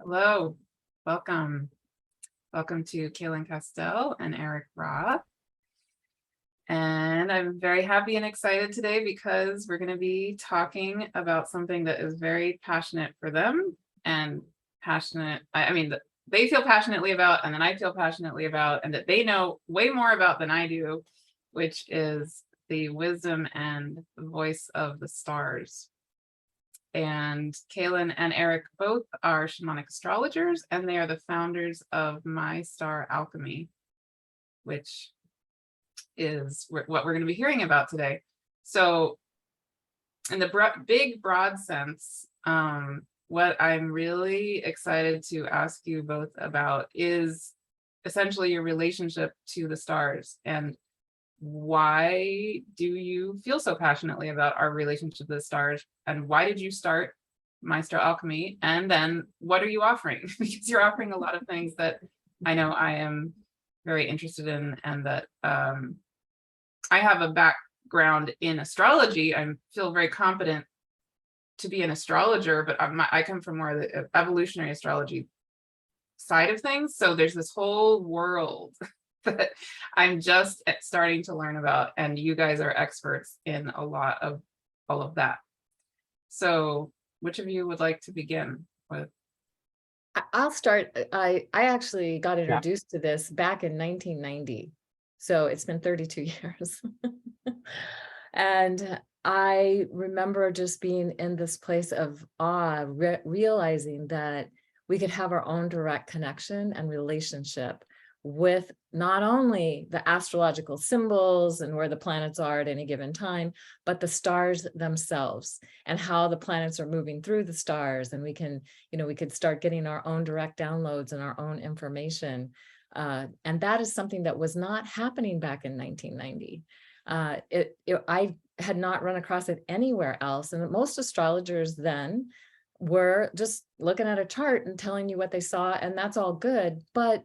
Hello, welcome. Welcome to Cayelin and Erik. And I'm very happy and excited today because we're going to be talking about something that is very passionate for them and passionate. I mean, they feel passionately about, and then I feel passionately about, and that they know way more about than I do, which is the wisdom and the voice of the stars. And Cayelin and Erik both are shamanic astrologers, and they are the founders of My Star Alchemy, which is what we're going to be hearing about today. So in the big broad sense, what I'm really excited to ask you both about is essentially your relationship to the stars, and why do you feel so passionately about our relationship to the stars, and why did you start My Star Alchemy, and then what are you offering? Because you're offering a lot of things that I know I am very interested in, and that I have a background in astrology. I feel very confident to be an astrologer, but I come from more of the evolutionary astrology side of things. So there's this whole world that I'm just starting to learn about, and you guys are experts in a lot of all of that. So which of you would like to begin with? I'll start. I actually got introduced to this back in 1990. So it's been 32 years. And I remember just being in this place of awe, realizing that we could have our own direct connection and relationship with not only the astrological symbols and where the planets are at any given time, but the stars themselves and how the planets are moving through the stars. And we can, we could start getting our own direct downloads and our own information. And that is something that was not happening back in 1990. I had not run across it anywhere else. And most astrologers then were just looking at a chart and telling you what they saw, and that's all good. But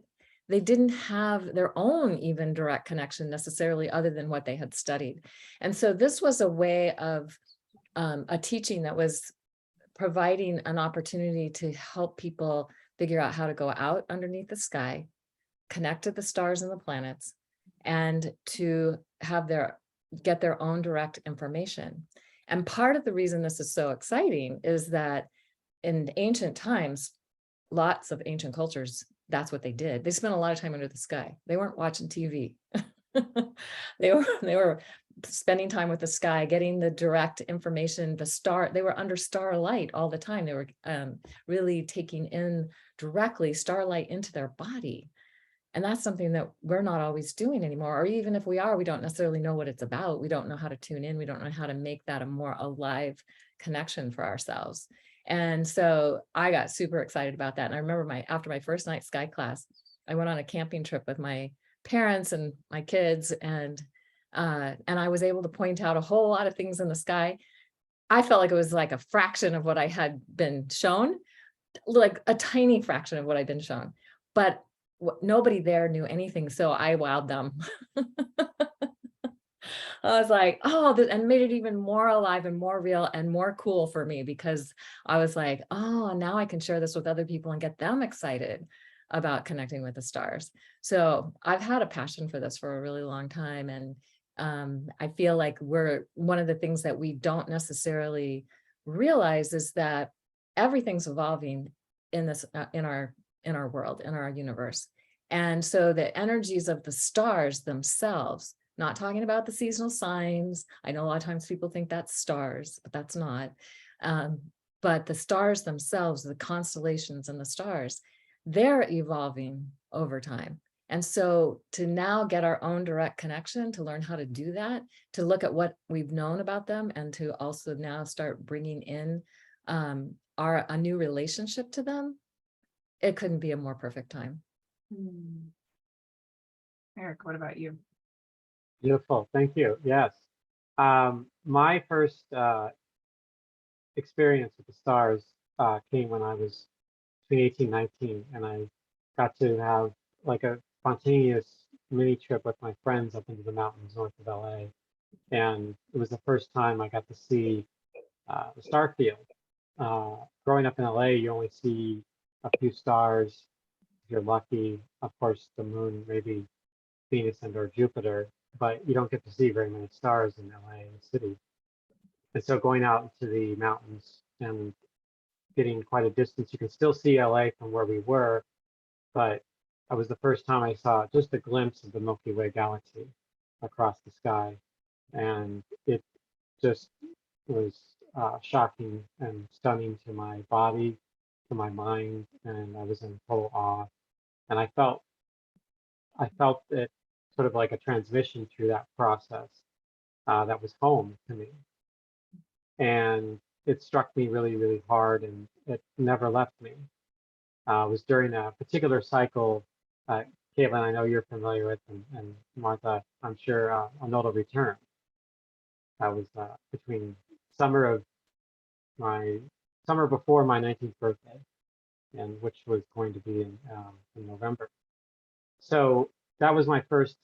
they didn't have their own even direct connection necessarily, other than what they had studied. And so this was a way of a teaching that was providing an opportunity to help people figure out how to go out underneath the sky, connect to the stars and the planets, and to have get their own direct information. And part of the reason this is so exciting is that in ancient times, lots of ancient cultures, that's what they did. They spent a lot of time under the sky. They weren't watching TV. They were spending time with the sky, getting the direct information, they were under starlight all the time. They were really taking in directly starlight into their body. And that's something that we're not always doing anymore. Or even if we are, we don't necessarily know what it's about. We don't know how to tune in. We don't know how to make that a more alive connection for ourselves. And so I got super excited about that. And I remember after my first night sky class, I went on a camping trip with my parents and my kids, and I was able to point out a whole lot of things in the sky. I felt like it was like a fraction of what I had been shown, like a tiny fraction of what I'd been shown. But nobody there knew anything, so I wowed them. I was like, oh, and made it even more alive and more real and more cool for me, because I was like, oh, now I can share this with other people and get them excited about connecting with the stars. So I've had a passion for this for a really long time. And I feel like one of the things that we don't necessarily realize is that everything's evolving in this, in our world, in our universe. And so the energies of the stars themselves, not talking about the seasonal signs. I know a lot of times people think that's stars, but that's not. But the stars themselves, the constellations and the stars, they're evolving over time. And so to now get our own direct connection, to learn how to do that, to look at what we've known about them, and to also now start bringing in a new relationship to them, it couldn't be a more perfect time. Erik, what about you? Beautiful, thank you. Yes, my first experience with the stars came when I was between 18 and 19, and I got to have like a spontaneous mini trip with my friends up into the mountains north of LA. And it was the first time I got to see the star field. Growing up in LA, you only see a few stars. If you're lucky, of course, the moon, maybe Venus and or Jupiter, but you don't get to see very many stars in LA, in the city. And so going out into the mountains and getting quite a distance, you can still see LA from where we were, but that was the first time I saw just a glimpse of the Milky Way galaxy across the sky. And it just was shocking and stunning to my body, to my mind, and I was in total awe. And I felt it sort of like a transmission through that process that was home to me. And it struck me really, really hard, and it never left me. It was during a particular cycle, Caitlin, I know you're familiar with, and Martha, I'm sure, a nodal return. That was between summer before my 19th birthday, and which was going to be in November. So that was my first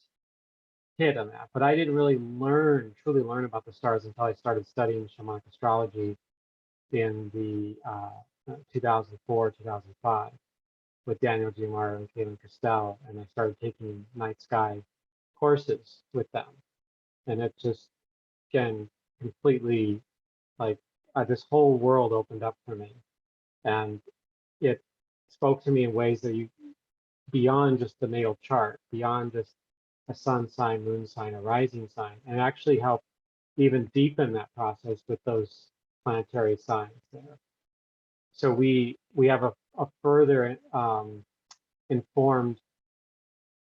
hit on that, but I didn't really truly learn about the stars until I started studying shamanic astrology in the 2004, 2005 with Daniel Giamaro and Cayelin and I started taking night sky courses with them. And it just, again, completely like this whole world opened up for me. And it spoke to me in ways that you, beyond just the natal chart, beyond just a sun sign, moon sign, a rising sign, and actually helped even deepen that process with those planetary signs there. So we have a further informed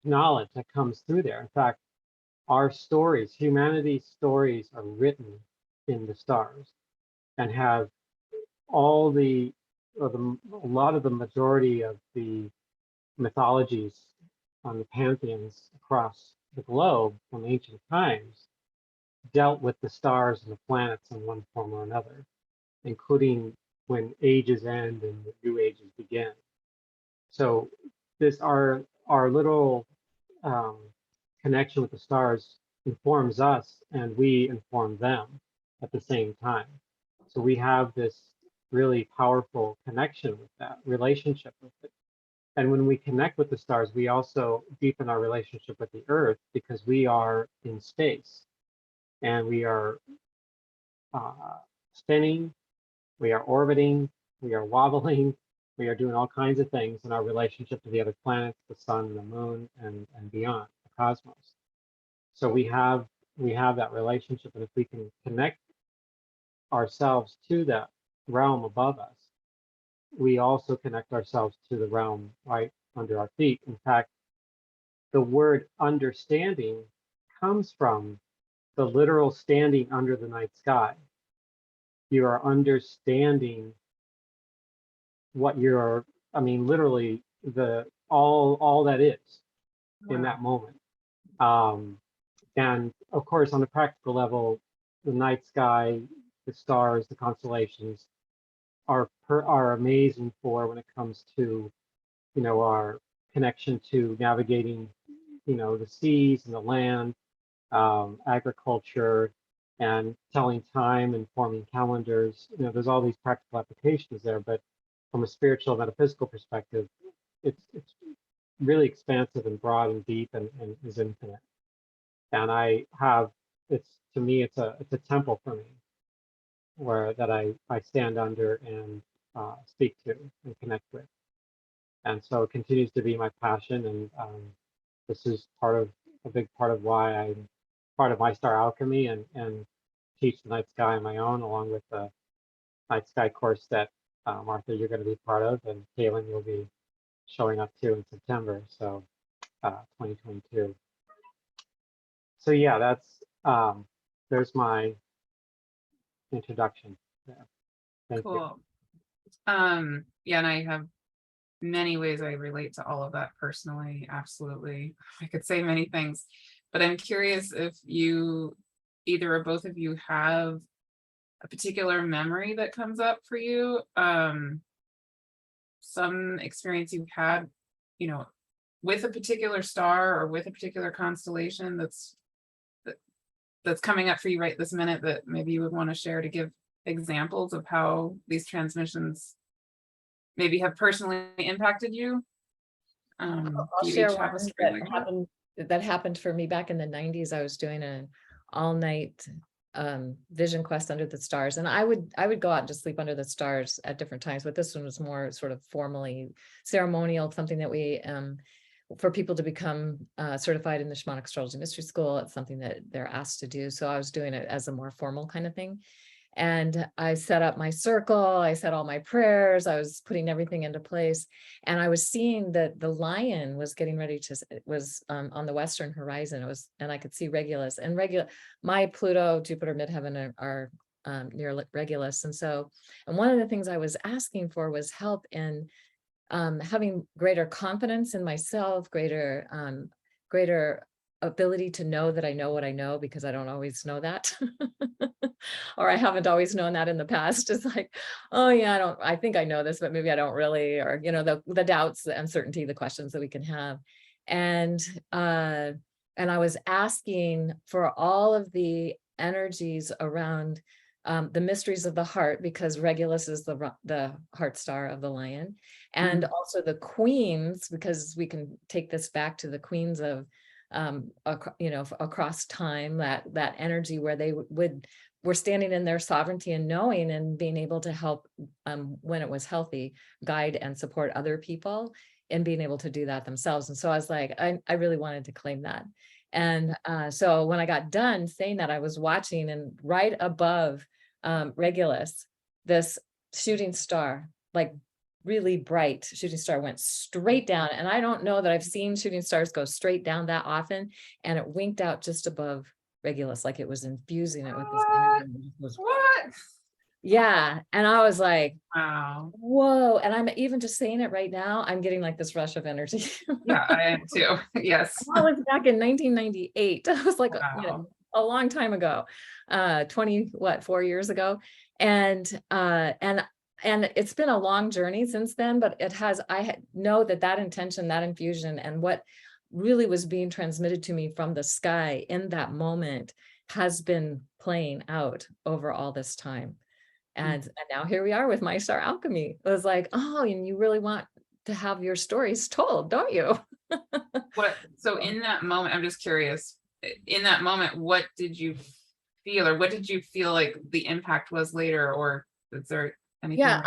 knowledge that comes through there. In fact, our stories, humanity's stories, are written in the stars and have all a lot of the majority of the mythologies on the pantheons across the globe from ancient times dealt with the stars and the planets in one form or another, including when ages end and the new ages begin. So this our little connection with the stars informs us, and we inform them at the same time. So we have this really powerful connection with that relationship with it. And when we connect with the stars, we also deepen our relationship with the Earth because we are in space and we are spinning, we are orbiting, we are wobbling, we are doing all kinds of things in our relationship to the other planets, the sun, the moon, and beyond, the cosmos. So we have that relationship, and if we can connect ourselves to that realm above us, we also connect ourselves to the realm right under our feet. In fact, the word understanding comes from the literal standing under the night sky. You are understanding what you're, I mean, literally all that is in that moment. And of course, on a practical level, the night sky, the stars, the constellations are amazing for when it comes to, our connection to navigating, the seas and the land, agriculture, and telling time and forming calendars. There's all these practical applications there, but from a spiritual metaphysical perspective, it's really expansive and broad and deep and is infinite. And to me, it's a temple for me, where that I stand under and speak to and connect with. And so it continues to be my passion, and this is a big part of why I'm part of My Star Alchemy and teach the night sky on my own, along with the night sky course that Martha, you're going to be part of, and Cayelin will be showing up to in September, so 2022. So yeah, that's there's my introduction there. Thank you. Cool. Yeah, and I have many ways I relate to all of that personally. Absolutely. I could say many things, but I'm curious if either or both of you have a particular memory that comes up for you, some experience you've had, with a particular star or with a particular constellation that's coming up for you right this minute that maybe you would want to share to give examples of how these transmissions maybe have personally impacted you? I'll Do you share each have a one story like that happened for me back in the 90s. I was doing an all-night vision quest under the stars, and I would go out and just sleep under the stars at different times, but this one was more sort of formally ceremonial, something that we for people to become certified in the Shamanic Astrology Mystery School. It's something that they're asked to do, so I was doing it as a more formal kind of thing. And I set up my circle, I said all my prayers, I was putting everything into place. And I was seeing that the lion was getting ready to, was on the western horizon. It was, and I could see Regulus, and my Pluto, Jupiter, midheaven are near Regulus. And so, and one of the things I was asking for was help in having greater confidence in myself, greater ability to know that I know what I know, because I don't always know that. Or I haven't always known that in the past. It's like, oh yeah, I think I know this, but maybe I don't really, or, you know, the doubts, the uncertainty, the questions that we can have. And I was asking for all of the energies around the mysteries of the heart, because Regulus is the heart star of the lion, and also the queens, because we can take this back to the queens of you know, across time, that energy where they were standing in their sovereignty and knowing and being able to help when it was healthy, guide and support other people and being able to do that themselves. And so I was like, I really wanted to claim that. And so when I got done saying that, I was watching, and right above Regulus, this shooting star, like really bright shooting star, went straight down. And I don't know that I've seen shooting stars go straight down that often. And it winked out just above Regulus, like it was infusing it with this energy. What? Yeah. And I was like, Wow. whoa. And I'm even just saying it right now, I'm getting like this rush of energy. Yeah, I am too. Yes. I was back in 1998. I was like, Wow. you know, a long time ago, 4 years ago. And it's been a long journey since then, but I know that intention, that infusion, and what really was being transmitted to me from the sky in that moment has been playing out over all this time. And now here we are with My Star Alchemy. It was like, oh, and you really want to have your stories told, don't you? So in that moment, I'm just curious, in that moment, what did you feel, or what did you feel like the impact was later, or is there anything? Yeah,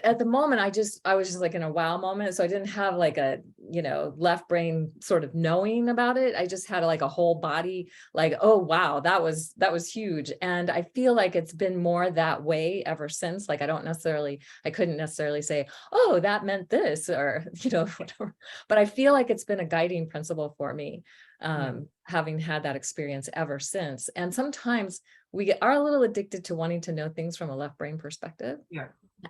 at the moment, I was just like in a wow moment. So I didn't have like a, you know, left brain sort of knowing about it. I just had like a whole body, like, oh wow, that was huge. And I feel like it's been more that way ever since. Like I couldn't necessarily say, oh, that meant this, or, you know, whatever. But I feel like it's been a guiding principle for me, having had that experience ever since. And sometimes we are a little addicted to wanting to know things from a left brain perspective,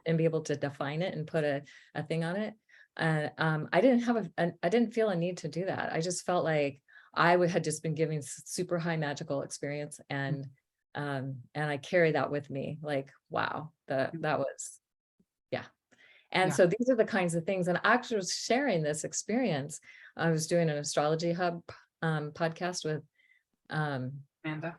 and be able to define it and put a thing on it. I didn't feel a need to do that. I just felt like I had just been giving super high magical experience, and I carry that with me. Like, wow, that was, yeah. And so these are the kinds of things. And actually was sharing this experience. I was doing an Astrology Hub podcast with Amanda.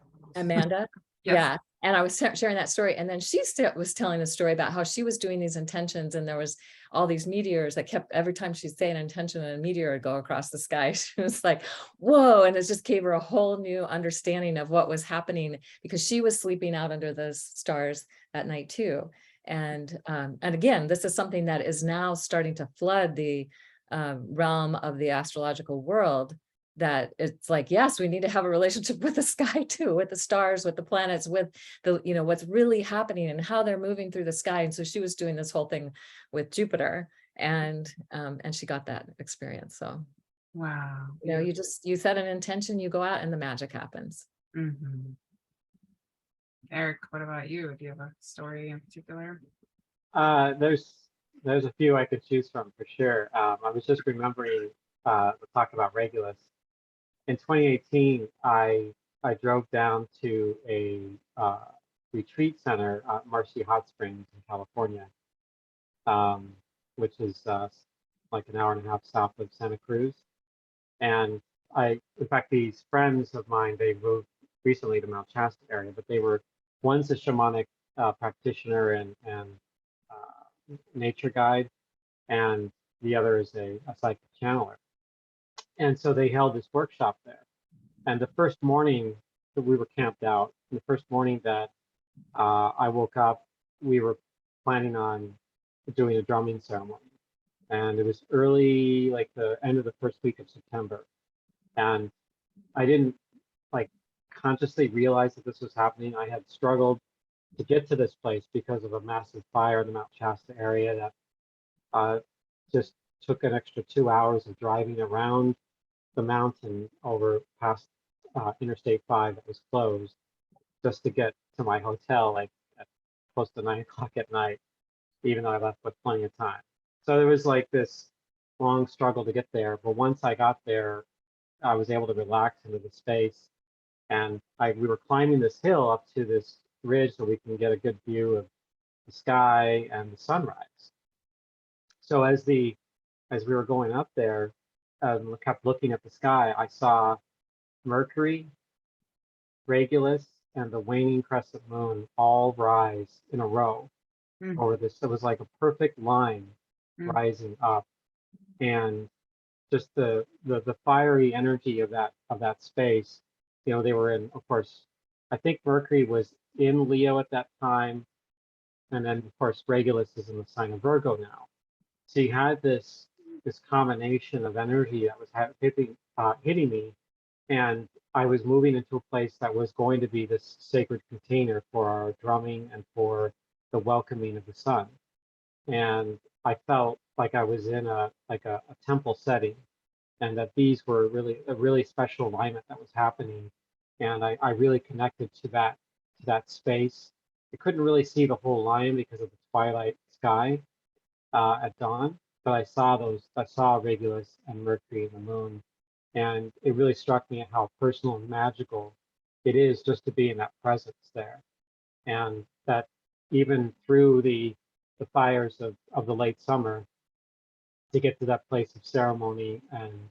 Yeah. And I was sharing that story. And then she was telling the story about how she was doing these intentions, and there was all these meteors that kept, every time she'd say an intention, and a meteor would go across the sky. She was like, whoa. And it just gave her a whole new understanding of what was happening, because she was sleeping out under the stars at night too. And again, this is something that is now starting to flood the realm of the astrological world, that it's like, yes, we need to have a relationship with the sky too, with the stars, with the planets, with the, you know, what's really happening and how they're moving through the sky. And so she was doing this whole thing with Jupiter, and she got that experience. So, wow, you know, you set an intention, you go out, and the magic happens. Erik, what about you? Do you have a story in particular? There's a few I could choose from for sure. I was just remembering the talk about Regulus. In 2018, I drove down to a retreat center at Marcy Hot Springs in California, which is like an hour and a half south of Santa Cruz. And in fact, these friends of mine, they moved recently to Mount Shasta area, but one's a shamanic practitioner and nature guide, and the other is a psychic channeler. And so they held this workshop there. And the first morning that we were camped out, the first morning that I woke up, we were planning on doing a drumming ceremony. And it was early, like the end of the first week of September. And I didn't like consciously realize that this was happening. I had struggled to get to this place because of a massive fire in the Mount Shasta area that just took an extra 2 hours of driving around the mountain over past Interstate 5 that was closed just to get to my hotel, like at close to 9 o'clock at night, even though I left with plenty of time. So there was like this long struggle to get there. But once I got there, I was able to relax into the space. And we were climbing this hill up to this ridge so we can get a good view of the sky and the sunrise. So as we were going up there, kept looking at the sky, I saw Mercury, Regulus, and the waning crescent moon all rise in a row over this. It was like a perfect line rising up, and just the fiery energy of that space. You know, they were in, of course, I think Mercury was in Leo at that time, and then of course Regulus is in the sign of Virgo now. So you had this combination of energy that was hitting me, and I was moving into a place that was going to be this sacred container for our drumming and for the welcoming of the sun. And I felt like I was in a temple setting, and that these were a really special alignment that was happening. And I really connected to that space. I couldn't really see the whole line because of the twilight sky at dawn, but I saw Regulus and Mercury and the moon, and it really struck me at how personal and magical it is just to be in that presence there, and that even through the fires of the late summer, to get to that place of ceremony and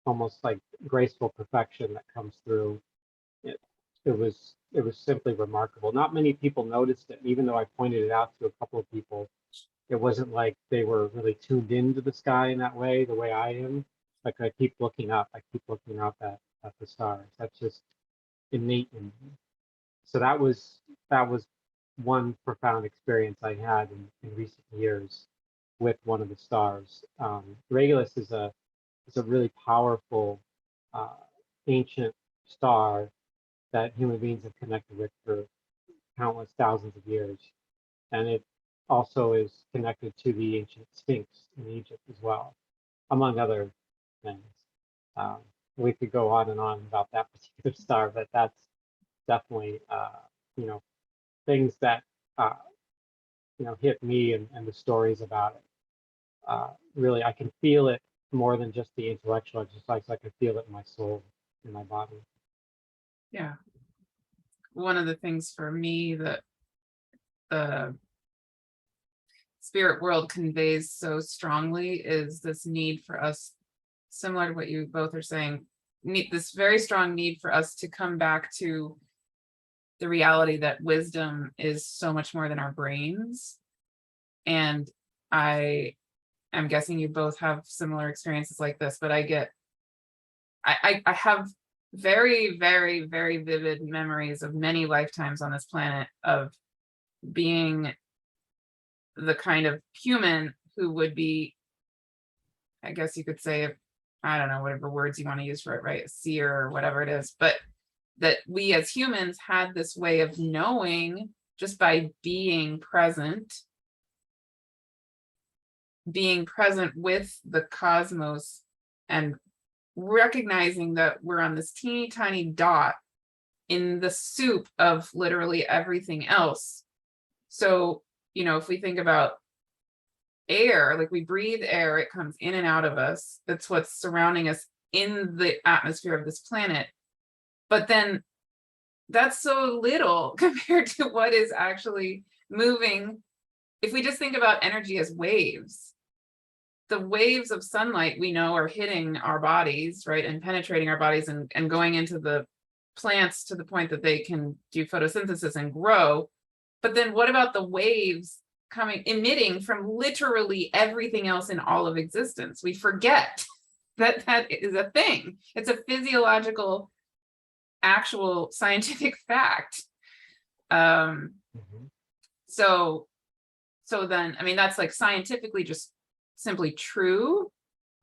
almost like graceful perfection that comes through, it was simply remarkable. Not many people noticed it, even though I pointed it out to a couple of people. It wasn't like they were really tuned into the sky in that way, the way I am. Like I keep looking up at the stars. That's just innate in me. So that was one profound experience I had in recent years with one of the stars. Regulus is a really powerful ancient star that human beings have connected with for countless thousands of years, and it also is connected to the ancient Sphinx in Egypt as well, among other things. We could go on and on about that particular star, but that's definitely things that hit me and the stories about it. Really, I can feel it more than just the intellectual exercise. I can feel it in my soul, in my body. Yeah. One of the things for me that the spirit world conveys so strongly is this need for us, similar to what you both are saying, this very strong need for us to come back to the reality that wisdom is so much more than our brains. And I'm guessing you both have similar experiences like this, but I have very, very, very vivid memories of many lifetimes on this planet of being the kind of human who would be, I guess you could say, I don't know, whatever words you want to use for it, right? A seer or whatever it is, but that we as humans had this way of knowing just by being present with the cosmos and recognizing that we're on this teeny tiny dot in the soup of literally everything else. So, if we think about air, like we breathe air, it comes in and out of us. That's what's surrounding us in the atmosphere of this planet. But then that's so little compared to what is actually moving. If we just think about energy as waves, the waves of sunlight we know are hitting our bodies, right, and penetrating our bodies and going into the plants to the point that they can do photosynthesis and grow. But then what about the waves emitting from literally everything else in all of existence. We forget that that is a thing. It's a physiological, actual scientific fact. So then, I mean, that's like scientifically just simply true.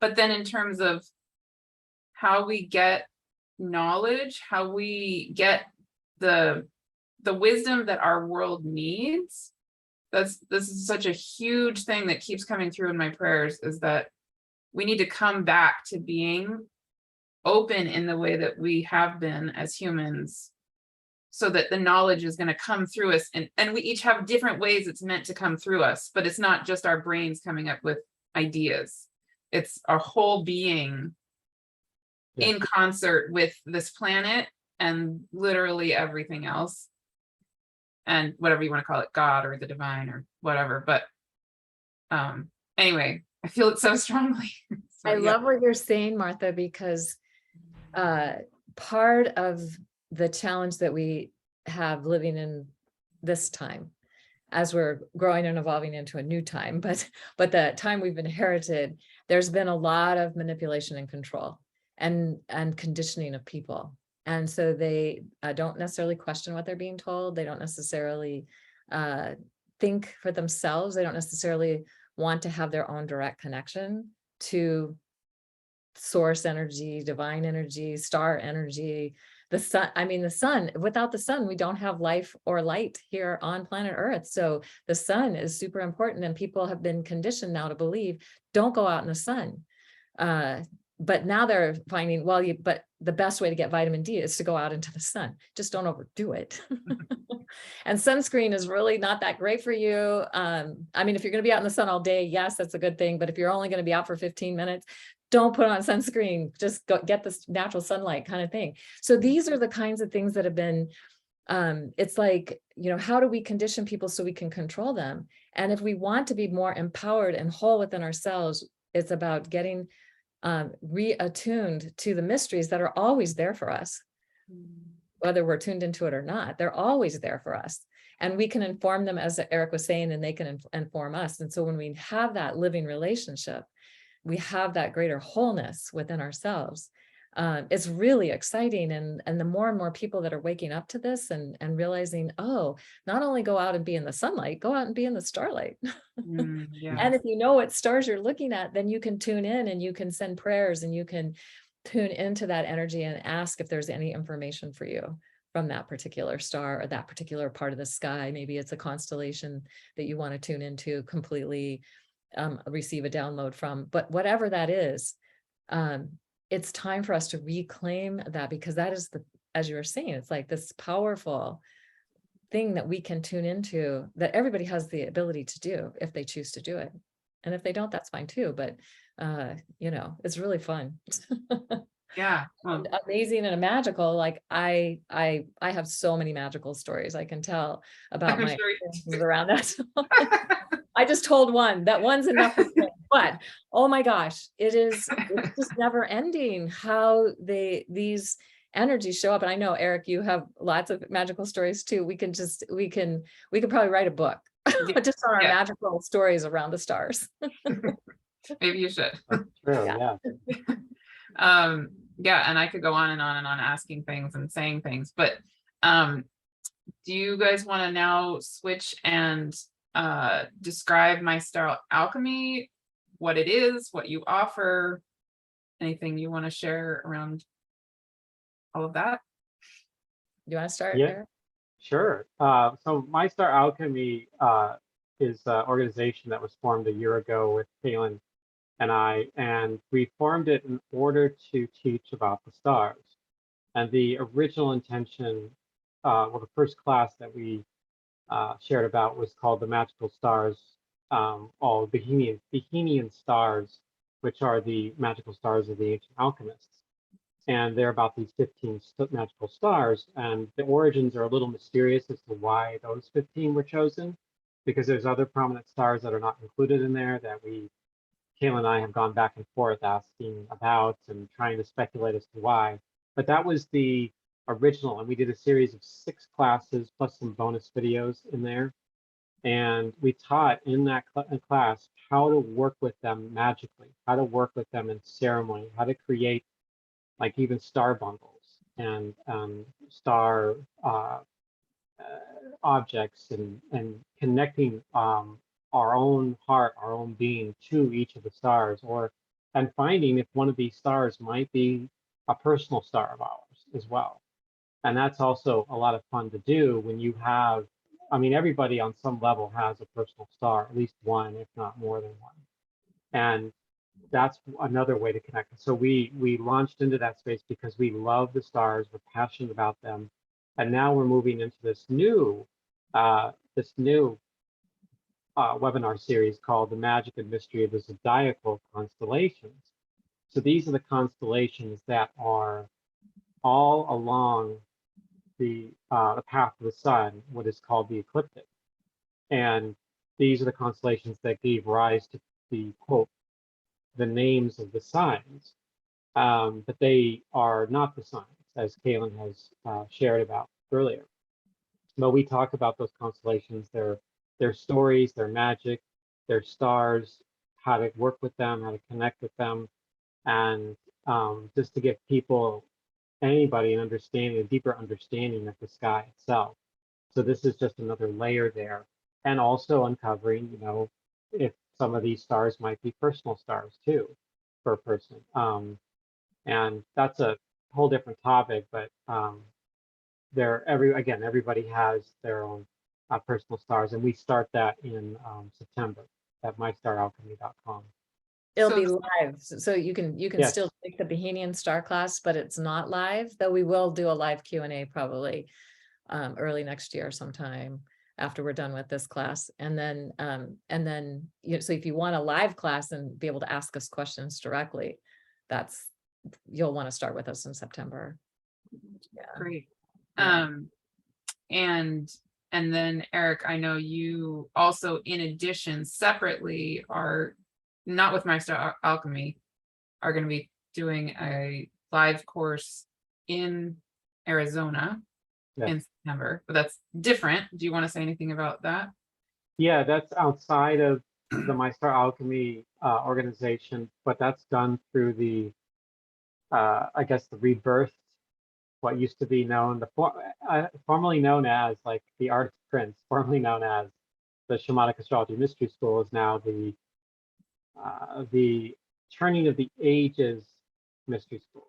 But then in terms of how we get knowledge, how we get the wisdom that our world needs, this is such a huge thing that keeps coming through in my prayers, is that we need to come back to being open in the way that we have been as humans, so that the knowledge is going to come through us, and we each have different ways it's meant to come through us, but it's not just our brains coming up with ideas. It's our whole being in concert with this planet and literally everything else, and whatever you want to call it, God or the divine or whatever. But anyway, I feel it so strongly. So, I love what you're saying, Martha, because part of the challenge that we have living in this time, as we're growing and evolving into a new time, but the time we've inherited, there's been a lot of manipulation and control and conditioning of people. And so they don't necessarily question what they're being told. They don't necessarily think for themselves. They don't necessarily want to have their own direct connection to source energy, divine energy, star energy, the sun. I mean, the sun, without the sun, we don't have life or light here on planet Earth. So the sun is super important, and people have been conditioned now to believe, don't go out in the sun. But now they're finding, well, but the best way to get vitamin D is to go out into the sun. Just don't overdo it. And sunscreen is really not that great for you. I mean, if you're going to be out in the sun all day, yes, that's a good thing. But if you're only going to be out for 15 minutes, don't put on sunscreen. Just go get this natural sunlight kind of thing. So these are the kinds of things that have been, it's like, you know, how do we condition people so we can control them? And if we want to be more empowered and whole within ourselves, it's about getting reattuned to the mysteries that are always there for us, whether we're tuned into it or not. They're always there for us, and we can inform them, as Erik was saying, and they can inform us. And so when we have that living relationship, we have that greater wholeness within ourselves. It's really exciting. And the more and more people that are waking up to this and realizing, oh, not only go out and be in the sunlight, go out and be in the starlight. And if you know what stars you're looking at, then you can tune in and you can send prayers and you can tune into that energy and ask if there's any information for you from that particular star or that particular part of the sky. Maybe it's a constellation that you want to tune into completely, receive a download from, but whatever that is, it's time for us to reclaim that, because that is as you were saying, it's like this powerful thing that we can tune into, that everybody has the ability to do if they choose to do it. And if they don't, that's fine too. But you know, it's really fun. Yeah. Amazing and magical. Like I have so many magical stories I can tell about my experiences around that. I just told one. That one's enough. But oh my gosh, it's just never ending how these energies show up. And I know, Erik, you have lots of magical stories too. We can probably write a book just on our magical stories around the stars. Maybe you should. That's true, yeah. Yeah, and I could go on and on and on asking things and saying things, but do you guys want to now switch and describe My Star Alchemy, what it is, what you offer, anything you want to share around all of that? You want to start? Yeah, Erik? sure. So My Star Alchemy is an organization that was formed a year ago with Cayelin and I, and we formed it in order to teach about the stars. And the original intention, well, the first class that we shared about was called the Magical Stars, all Bohemian stars, which are the magical stars of the ancient alchemists. And they're about these 15 magical stars, and the origins are a little mysterious as to why those 15 were chosen, because there's other prominent stars that are not included in there that Cayelin and I have gone back and forth asking about and trying to speculate as to why. But that was the original, and we did a series of 6 classes plus some bonus videos in there. And we taught in that class how to work with them magically, how to work with them in ceremony, how to create like even star bundles and star objects, and connecting our own heart, our own being to each of the stars, and finding if one of these stars might be a personal star of ours as well. And that's also a lot of fun to do when you have, I mean, everybody on some level has a personal star, at least one, if not more than one. And that's another way to connect. So we launched into that space because we love the stars, we're passionate about them. And now we're moving into this new webinar series called The Magic and Mystery of the Zodiacal Constellations. So these are the constellations that are all along the path of the sun, what is called the ecliptic. And these are the constellations that gave rise to the quote, the names of the signs, but they are not the signs, as Cayelin has shared about earlier. But we talk about those constellations, their stories, their magic, their stars, how to work with them, how to connect with them, and just to give people, anybody, an understanding, a deeper understanding of the sky itself. So this is just another layer there, and also uncovering, you know, if some of these stars might be personal stars too for a person. And that's a whole different topic, but everybody has their own personal stars, and we start that in September at mystaralchemy.com. It'll be live, so you can Yes. still take the Bahamian star class, but it's not live, though we will do a live Q&A probably early next year sometime after we're done with this class. And then you know, so if you want a live class and be able to ask us questions directly, you'll want to start with us in September. Yeah. Great. Yeah. And then Erik, I know you also, in addition, separately, are not with My Star Alchemy, are going to be doing a live course in Arizona in September, but that's different. Do you want to say anything about that? Yeah, that's outside of the My Star Alchemy organization, but that's done through the, I guess, the rebirth, what used to be known, formerly known as like the Artist Prince, formerly known as the Shamanic Astrology Mystery School, is now the Turning of the Ages Mystery School.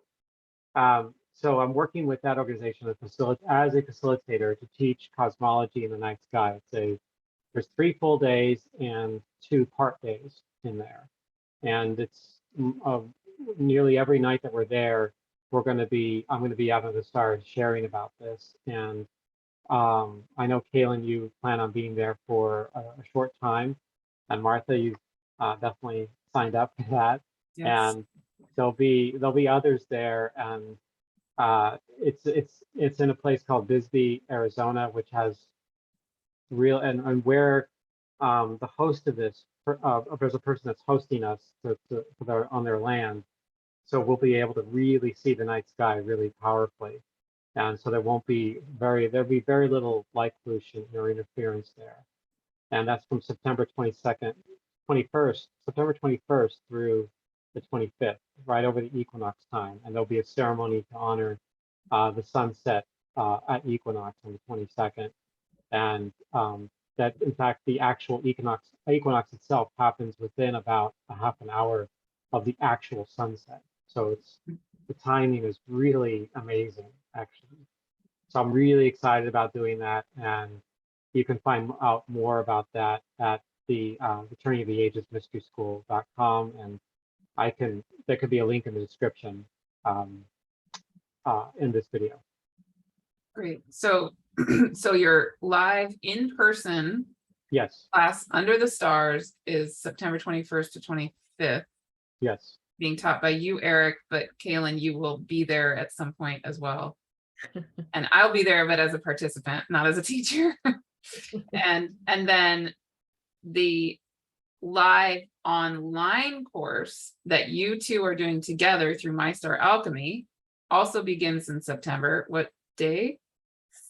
So I'm working with that organization as a facilitator to teach cosmology in the night sky. There's 3 full days and 2 part days in there, and it's nearly every night that we're there. I'm going to be out of the stars sharing about this, and I know Cayelin, you plan on being there for a short time, and Martha, you definitely signed up for that. Yes. And there'll be others there, and it's in a place called Bisbee, Arizona, which has real and where the host of this, there's a person that's hosting us on their land, so we'll be able to really see the night sky really powerfully, and so there'll be very little light pollution or interference there. And that's from September 21st through the 25th, right over the equinox time. And there'll be a ceremony to honor the sunset at equinox on the 22nd. And that, in fact, the actual equinox itself happens within about a half an hour of the actual sunset. So the timing is really amazing, actually. So I'm really excited about doing that, and you can find out more about that at the Turning of the Ages Mystery School.com, and there could be a link in the description in this video. Great. So your live in-person class Under the Stars is September 21st to 25th. Yes. Being taught by you, Erik, but Cayelin, you will be there at some point as well. And I'll be there, but as a participant, not as a teacher. and then the live online course that you two are doing together through My Star Alchemy also begins in September. What day?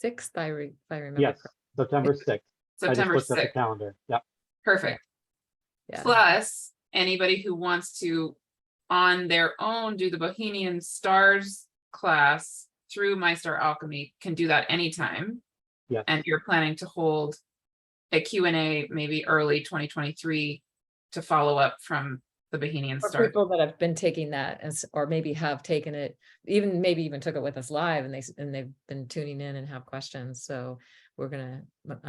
6th, if I remember. Yes, September 6th. September looked at the 6th. calendar. Yep. Perfect. Yeah. Plus, anybody who wants to, on their own, do the Bohemian Stars class through My Star Alchemy can do that anytime. Yes. And you're planning to hold a Q&A maybe early 2023 to follow up from the Bohemian For Star. people that have been taking that or maybe have taken it, maybe even took it with us live, and they've been tuning in and have questions. So we're gonna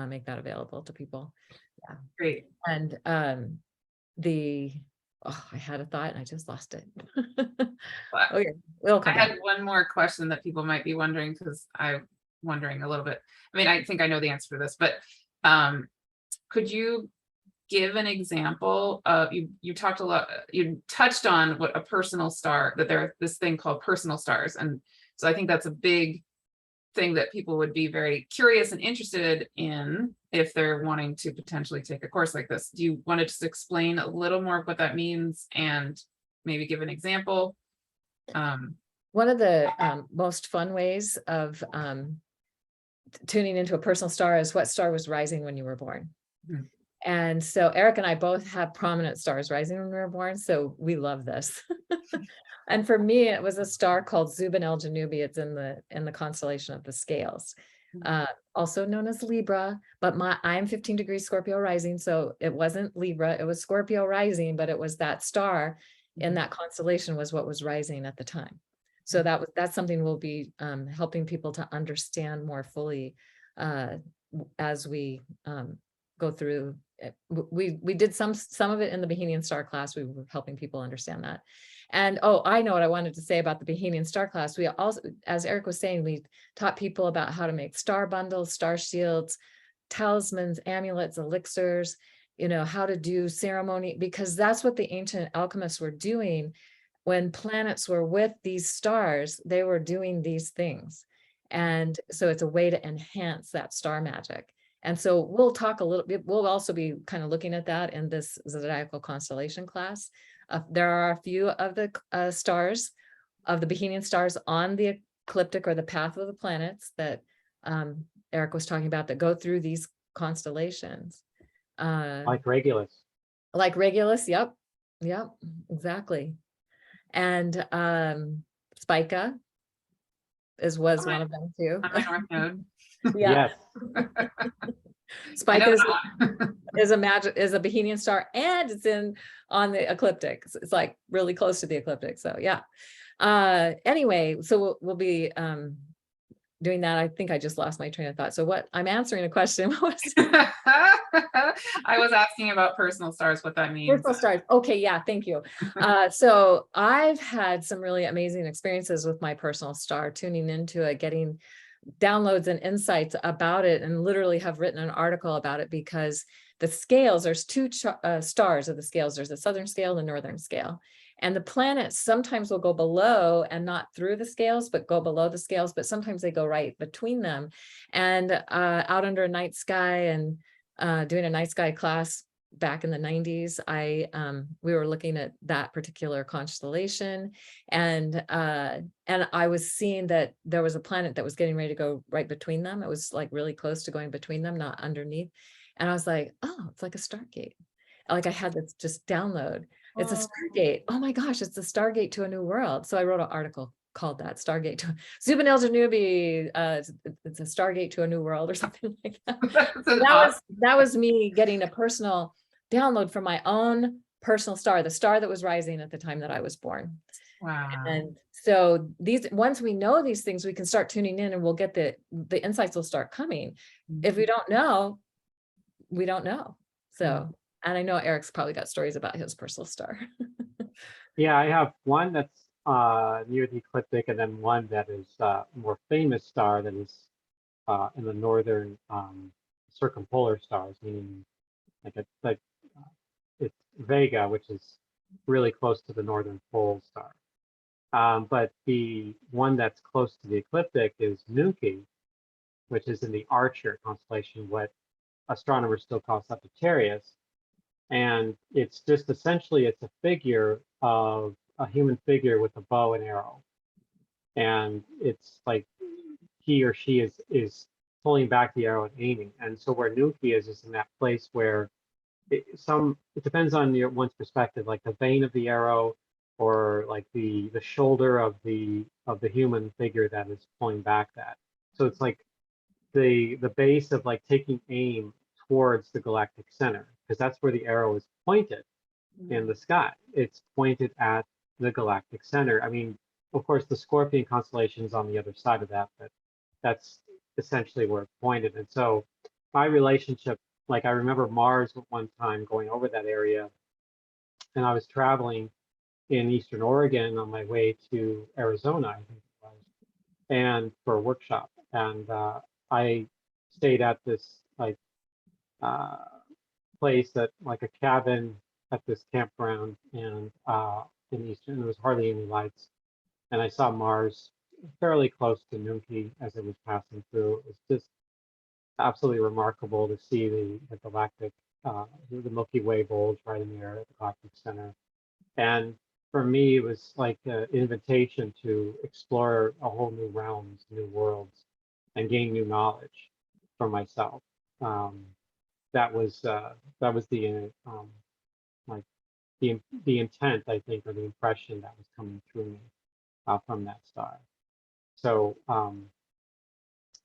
make that available to people. Yeah. Great. And I had a thought and I just lost it. But Oh yeah, it'll I come back. had one more question that people might be wondering, because I'm wondering a little bit. I mean, I think I know the answer to this, but could you give an example of, you talked a lot, you touched on what a personal star, that there's this thing called personal stars. And so I think that's a big thing that people would be very curious and interested in if they're wanting to potentially take a course like this. Do you want to just explain a little more of what that means and maybe give an example? One of the most fun ways of tuning into a personal star is what star was rising when you were born. Mhm. And so Erik and I both have prominent stars rising when we were born, so we love this. And for me, it was a star called Zubin el-Janubi. It's in the constellation of the scales, also known as Libra. But I'm 15 degrees Scorpio rising, so it wasn't Libra, it was Scorpio rising, but it was that star in that constellation was what was rising at the time. So that's something we'll be helping people to understand more fully as we go through. We did some of it in the Bohemian Star class. We were helping people understand that. And I know what I wanted to say about the Bohemian Star class. We also, as Erik was saying, we taught people about how to make star bundles, star shields, talismans, amulets, elixirs, how to do ceremony, because that's what the ancient alchemists were doing. When planets were with these stars, they were doing these things. And so it's a way to enhance that star magic. And so we'll talk a little bit, we'll also be kind of looking at that in this Zodiacal constellation class. There are a few of the stars, of the Bohemian stars on the ecliptic or the path of the planets that Erik was talking about, that go through these constellations. Like Regulus. Like Regulus, yep, exactly. And Spica was one of them too. On my North Node. Yeah. Yes. Spica is a Bohemian star, and it's on the ecliptic. It's like really close to the ecliptic. So yeah. Anyway, so we'll be doing that. I think I just lost my train of thought. So what I'm answering a question was I was asking about personal stars, what that means. personal stars. Okay, yeah, thank you. So I've had some really amazing experiences with my personal star, tuning into it, getting downloads and insights about it, and literally have written an article about it, because the scales, there's two stars of the scales. There's the southern scale and the northern scale. And the planets sometimes will go below and not through the scales, but go below the scales, but sometimes they go right between them. And out under a night sky and doing a night sky class back in the 90s, we were looking at that particular constellation, and I was seeing that there was a planet that was getting ready to go right between them. It was like really close to going between them, not underneath. And I was like, oh, it's like a Stargate. Like I had this just download. It's a Stargate. Oh my gosh, it's a Stargate to a new world. So I wrote an article called that, Stargate to Zubin el-Janubi, it's a Stargate to a new world, or something like that. So that was me getting a personal download from my own personal star, the star that was rising at the time that I was born. Wow. And so once we know these things, we can start tuning in, and we'll get the insights will start coming. If we don't know, we don't know. So, and I know Erik's probably got stories about his personal star. Yeah, I have one that's near the ecliptic, and then one that is a more famous star that is in the northern circumpolar stars, meaning like it's Vega, which is really close to the northern pole star. But the one that's close to the ecliptic is Nuki, which is in the Archer constellation, what astronomers still call Sagittarius. And it's just essentially, it's a figure of a human figure with a bow and arrow. And it's like he or she is pulling back the arrow and aiming. And so where Nuki is in that place where it depends on one's perspective, like the vein of the arrow, or like the shoulder of the human figure that is pulling back that. So it's like the base of like taking aim towards the galactic center, because that's where the arrow is pointed in the sky. It's pointed at the galactic center. I mean, of course, the Scorpion constellation is on the other side of that, but that's essentially where it's pointed. And so my relationship, like I remember Mars at one time going over that area, and I was traveling in Eastern Oregon on my way to Arizona, I think it was, and for a workshop. And I stayed at this like place, that like a cabin at this campground, and in Eastern, there was hardly any lights. And I saw Mars fairly close to Nuki as it was passing through. It was just absolutely remarkable to see the galactic, the Milky Way bulge right in the air at the galactic center. And for me, it was like an invitation to explore a whole new realms, new worlds, and gain new knowledge for myself. That was the like the intent, I think, or the impression that was coming through me from that star. So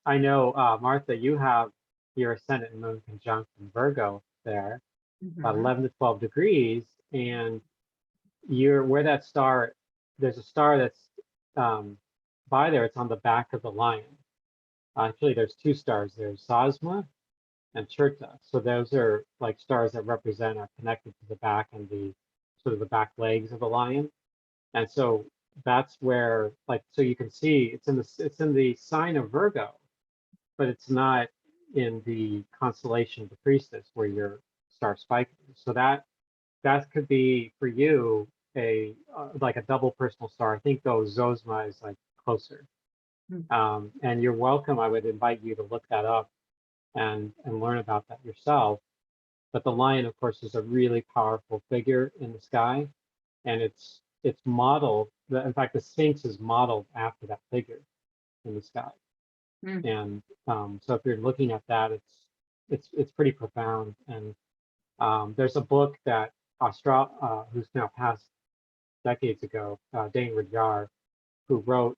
I know, Martha, you have your ascendant moon conjunct in Virgo there, about 11 to 12 degrees, and you're where that star, there's a star that's by there, it's on the back of the lion. Actually, there's two stars, there's Sosma and Cherta. So those are like stars that represent, are connected to the back and the sort of the back legs of the lion. And so that's where, like, so you can see it's in the sign of Virgo, but it's not in the constellation of the priestess where your star spike is. So that could be for you a like a double personal star. I think though Zosma is like closer. And you're welcome. I would invite you to look that up and learn about that yourself. But the lion, of course, is a really powerful figure in the sky, and it's modeled. In fact, the Sphinx is modeled after that figure in the sky. And so if you're looking at that, it's pretty profound. And there's a book that who's now passed decades ago, Dane Rudyard, who wrote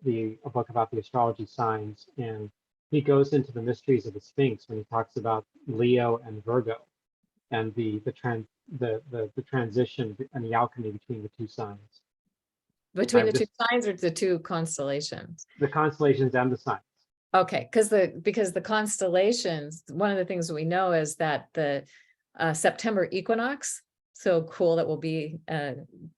a book about the astrology signs, and he goes into the mysteries of the Sphinx when he talks about Leo and Virgo, and the transition and the alchemy between the two signs. Between the two signs or the two constellations? The constellations and the signs. Okay, because the constellations, one of the things that we know is that the September equinox, so cool that we'll be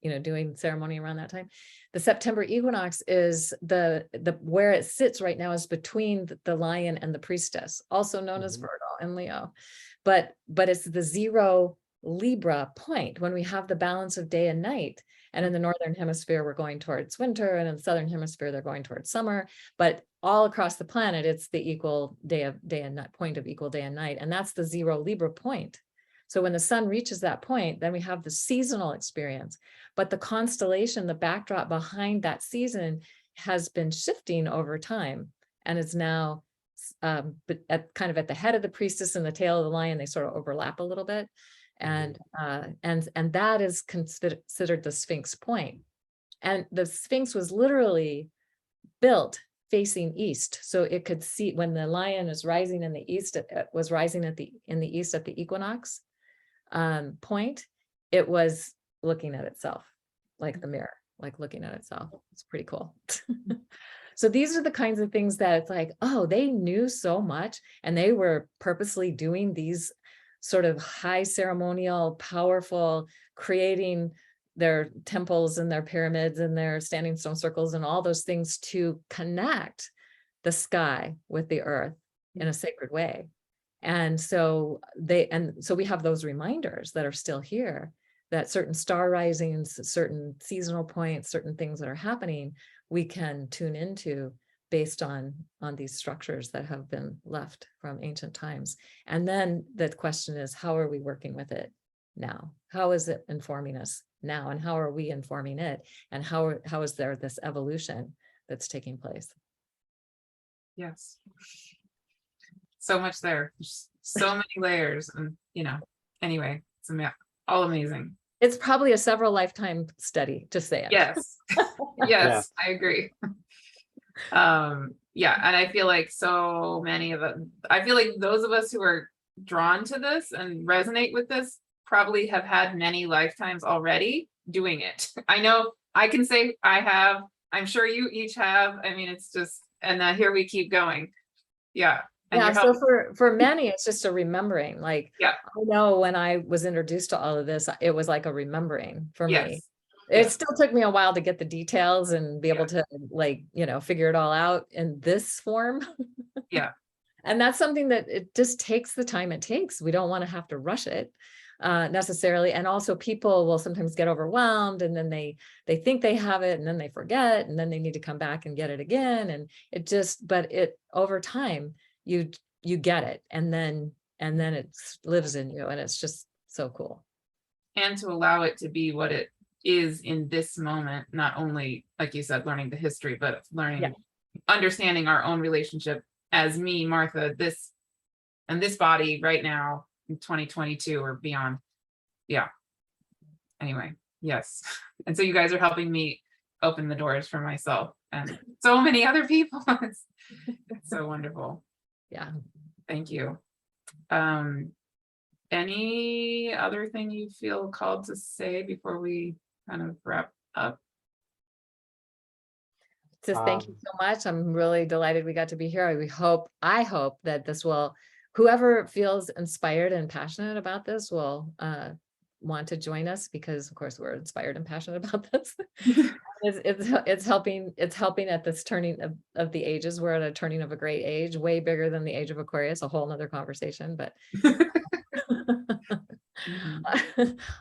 doing ceremony around that time. The September equinox is the where it sits right now is between the lion and the priestess, also known as Virgo and Leo, but it's the 0 Libra point when we have the balance of day and night. And in the northern hemisphere, we're going towards winter, and in the southern hemisphere, they're going towards summer. But all across the planet, it's the equal day and night point of equal day and night, and that's the 0 Libra point. So when the sun reaches that point, then we have the seasonal experience. But the constellation, the backdrop behind that season, has been shifting over time, and is now but kind of at the head of the priestess and the tail of the lion. They sort of overlap a little bit. And that is considered the Sphinx Point. And the Sphinx was literally built facing east, so it could see when the lion is rising in the east. It was rising in the east at the equinox point. It was looking at itself like the mirror, like looking at itself. It's pretty cool. So these are the kinds of things that it's like, oh, they knew so much, and they were purposely doing these sort of high ceremonial, powerful, creating their temples and their pyramids and their standing stone circles and all those things to connect the sky with the earth in a sacred way. And so we have those reminders that are still here, that certain star risings, certain seasonal points, certain things that are happening, we can tune into based on these structures that have been left from ancient times. And then the question is, how are we working with it now? How is it informing us now? And how are we informing it? And how is there this evolution that's taking place? Yes. so much there. Just so many layers, and anyway, it's all amazing. It's probably a several lifetime study, just saying. Yes. Yes, I agree. Yeah, and I feel like so many of them, I feel like those of us who are drawn to this and resonate with this probably have had many lifetimes already doing it. I know I can say I have, I'm sure you each have. I mean, it's just, and here we keep going. Yeah. And Yeah, so for many, it's just a remembering. Like, yeah, I know when I was introduced to all of this, it was like a remembering for me. It still took me a while to get the details and be able to figure it all out in this form. Yeah. And that's something that it just takes the time it takes. We don't want to have to rush it necessarily. And also people will sometimes get overwhelmed, and then they think they have it, and then they forget, and then they need to come back and get it again. And but over time, you get it, and then it lives in you, and it's just so cool. And to allow it to be what it is in this moment, not only, like you said, learning the history, but learning, understanding our own relationship as me, Martha, this body right now in 2022 or beyond. Yeah. Anyway, yes. And so you guys are helping me open the doors for myself and so many other people. It's so wonderful. Yeah. Thank you. Any other thing you feel called to say before we kind of wrap up? Just thank you so much. I'm really delighted we got to be here. I hope that this will, whoever feels inspired and passionate about this will want to join us, because of course we're inspired and passionate about this. It's helping at this turning of the ages. We're at a turning of a great age, way bigger than the age of Aquarius, a whole nother conversation, but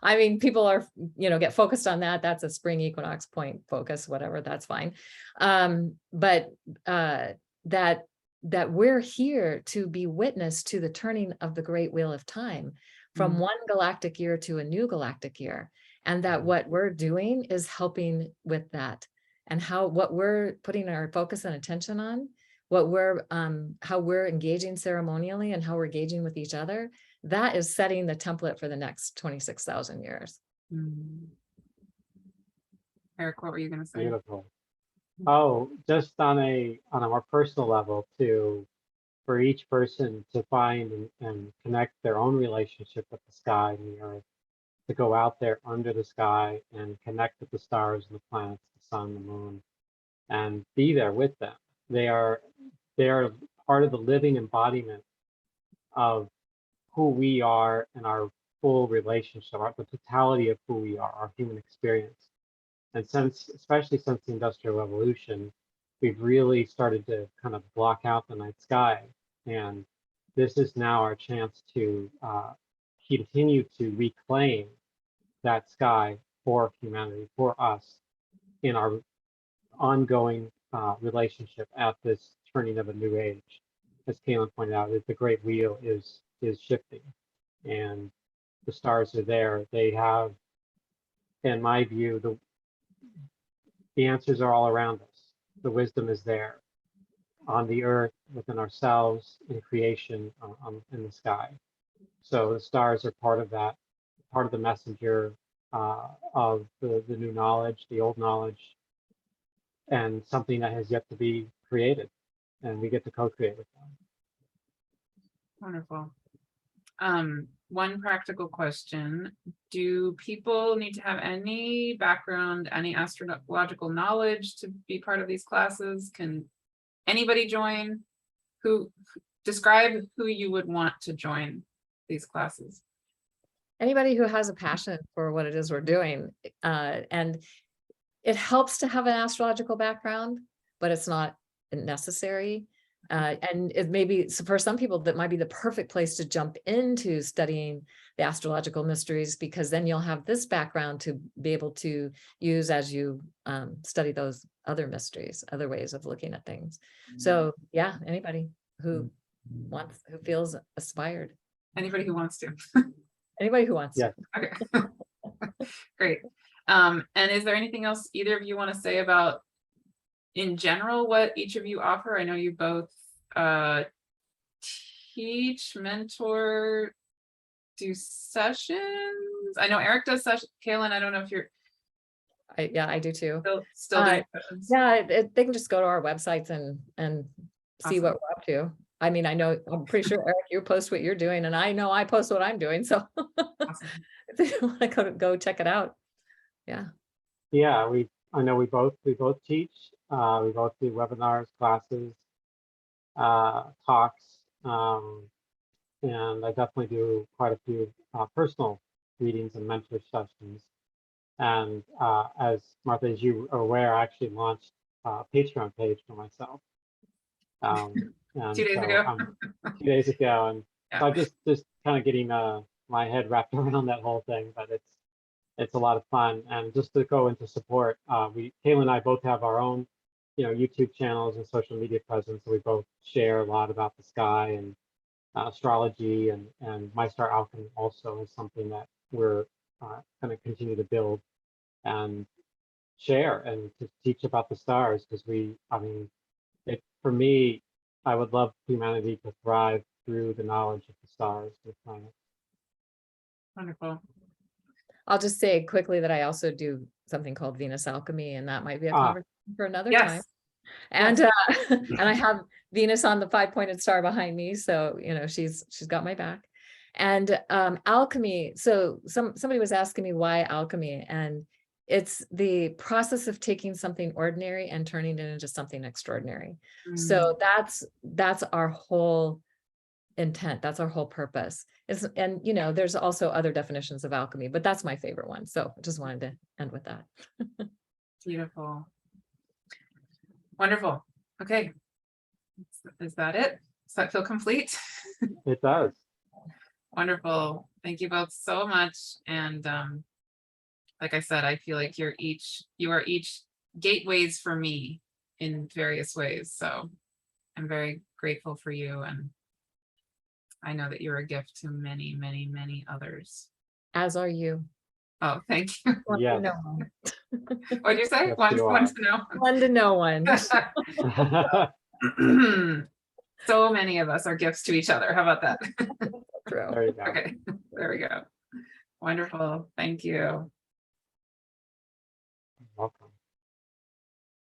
I mean, people are, get focused on that. That's a spring equinox point focus, whatever, that's fine. But that we're here to be witness to the turning of the great wheel of time from one galactic year to a new galactic year. And that what we're doing is helping with that, and what we're putting our focus and attention on, how we're engaging ceremonially and how we're engaging with each other. That is setting the template for the next 26,000 years. Erik, what were you going to say? Beautiful. Oh, just on a more personal level, for each person to find and connect their own relationship with the sky and the earth, to go out there under the sky and connect with the stars and the planets, the sun, the moon, and be there with them. They are part of the living embodiment of who we are and our full relationship, the totality of who we are, our human experience. And especially since the Industrial Revolution, we've really started to kind of block out the night sky. And this is now our chance to continue to reclaim that sky for humanity, for us, in our ongoing relationship at this turning of a new age. As Cayelin pointed out, the great wheel is shifting, and the stars are there. They have, in my view, the answers are all around us. The wisdom is there on the earth, within ourselves, in creation, in the sky. So the stars are part of that, part of the messenger of the new knowledge, the old knowledge, and something that has yet to be created, and we get to co-create with them. Wonderful. One practical question: do people need to have any background, any astrological knowledge to be part of these classes? Can anybody join? Describe who you would want to join these classes. Anybody who has a passion for what it is we're doing. And it helps to have an astrological background, but it's not necessary. And it may be, so for some people, that might be the perfect place to jump into studying the astrological mysteries, because then you'll have this background to be able to use as you study those other mysteries, other ways of looking at things. So yeah, anybody who feels aspired. Anybody who wants to. Anybody who wants to. Okay. Great. And is there anything else either of you want to say about, in general, what each of you offer? I know you both teach, mentor, do sessions. I know Erik does sessions. Cayelin, I don't know if you're Yeah, I do too. still doing sessions. Yeah, they can just go to our websites and see what Awesome. we're up to. I mean, I'm pretty sure, Erik, you post what you're doing, and I know I post what I'm doing. So Awesome. if you want to go check it out. Yeah. Yeah, I know we both teach. We both do webinars, classes, talks, and I definitely do quite a few personal readings and mentor sessions. And as Martha, as you are aware, I actually launched a Patreon page for myself. And 2 days so ago. 2 days ago, and Yeah. so I'm just kind of getting my head wrapped around that whole thing, but it's a lot of fun. And just to go into support, Cayelin and I both have our own, YouTube channels and social media presence. So we both share a lot about the sky and astrology, and My Star Alchemy also is something that we're going to continue to build and share and to teach about the stars, because for me, I would love humanity to thrive through the knowledge of the stars, the planets. Wonderful. I'll just say quickly that I also do something called Venus Alchemy, and that might be a Ah. conversation for another time. Yes. And and I have Venus on the 5-pointed star behind me, so she's got my back. And alchemy. So somebody was asking me why alchemy, and it's the process of taking something ordinary and turning it into something extraordinary. So that's our whole intent. That's our whole purpose. And there's also other definitions of alchemy, but that's my favorite one. So I just wanted to end with that. Beautiful. Wonderful. Okay. Is that it? Does that feel complete? It does. Wonderful. Thank you both so much. And like I said, I feel like you are each gateways for me in various ways. So I'm very grateful for you. And I know that you're a gift to many, many, many others. As are you. Oh, thank you. Yes. What'd you say? Yes, One you are. to know. One to know one. So many of us are gifts to each other. How about that? True. There you go. Okay, there we go. Wonderful. Thank you.